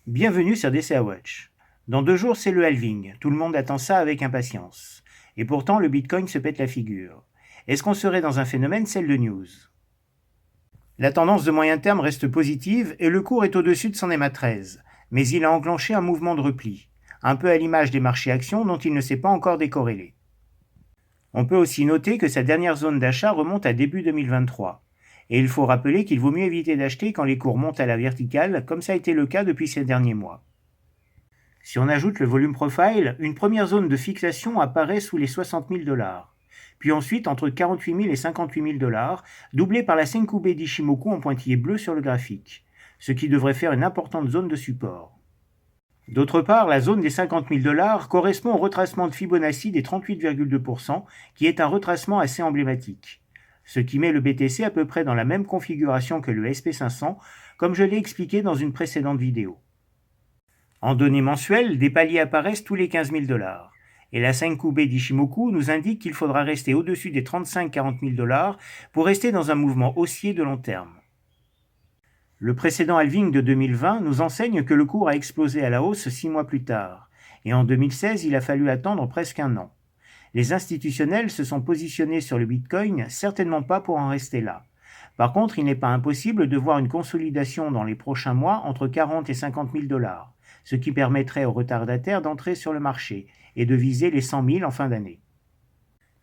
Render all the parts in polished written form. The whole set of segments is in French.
Bienvenue sur DCA Watch. Dans 2 jours, c'est le halving. Tout le monde attend ça avec impatience. Et pourtant, le Bitcoin se pète la figure. Est-ce qu'on serait dans un phénomène celle de news? La tendance de moyen terme reste positive et le cours est au-dessus de son EMA 13. Mais il a enclenché un mouvement de repli, un peu à l'image des marchés actions dont il ne s'est pas encore décorrélé. On peut aussi noter que sa dernière zone d'achat remonte à début 2023. Et il faut rappeler qu'il vaut mieux éviter d'acheter quand les cours montent à la verticale, comme ça a été le cas depuis ces derniers mois. Si on ajoute le volume profile, une première zone de fixation apparaît sous les 60 000 $, puis ensuite entre 48 000 et 58 000 $, doublée par la Senkube d'Ishimoku en pointillé bleu sur le graphique, ce qui devrait faire une importante zone de support. D'autre part, la zone des 50 000 $ correspond au retracement de Fibonacci des 38,2%, qui est un retracement assez emblématique, ce qui met le BTC à peu près dans la même configuration que le SP500, comme je l'ai expliqué dans une précédente vidéo. En données mensuelles, des paliers apparaissent tous les 15 000 $, et la Senkube d'Ishimoku nous indique qu'il faudra rester au-dessus des 35-40 000 $ pour rester dans un mouvement haussier de long terme. Le précédent halving de 2020 nous enseigne que le cours a explosé à la hausse 6 mois plus tard, et en 2016 il a fallu attendre presque un an. Les institutionnels se sont positionnés sur le Bitcoin, certainement pas pour en rester là. Par contre, il n'est pas impossible de voir une consolidation dans les prochains mois entre 40 et 50 000 $, ce qui permettrait aux retardataires d'entrer sur le marché et de viser les 100 000 en fin d'année.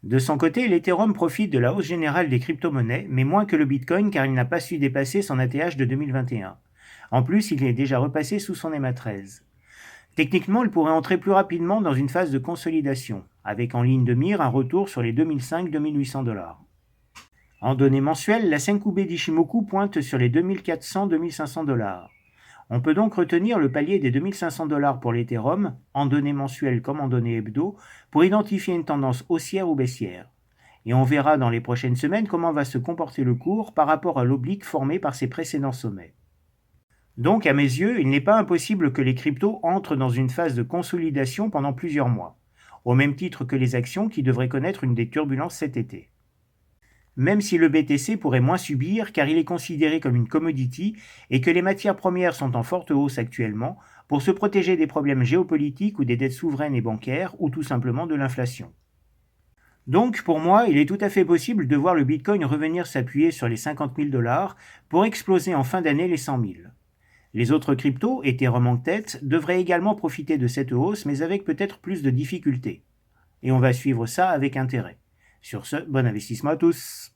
De son côté, l'Ethereum profite de la hausse générale des crypto-monnaies, mais moins que le Bitcoin car il n'a pas su dépasser son ATH de 2021. En plus, il est déjà repassé sous son EMA 13. Techniquement, il pourrait entrer plus rapidement dans une phase de consolidation, avec en ligne de mire un retour sur les 2500-2800 $. En données mensuelles, la Senkube d'Ishimoku pointe sur les 2400-2500 $. On peut donc retenir le palier des 2500 $ pour l'Ethereum, en données mensuelles comme en données hebdo, pour identifier une tendance haussière ou baissière. Et on verra dans les prochaines semaines comment va se comporter le cours par rapport à l'oblique formé par ses précédents sommets. Donc, à mes yeux, il n'est pas impossible que les cryptos entrent dans une phase de consolidation pendant plusieurs mois, au même titre que les actions qui devraient connaître une des turbulences cet été. Même si le BTC pourrait moins subir car il est considéré comme une commodity et que les matières premières sont en forte hausse actuellement pour se protéger des problèmes géopolitiques ou des dettes souveraines et bancaires ou tout simplement de l'inflation. Donc pour moi, il est tout à fait possible de voir le Bitcoin revenir s'appuyer sur les 50 000 $ pour exploser en fin d'année les 100 000. Les autres cryptos, Ethereum en tête, devraient également profiter de cette hausse mais avec peut-être plus de difficultés. Et on va suivre ça avec intérêt. Sur ce, bon investissement à tous.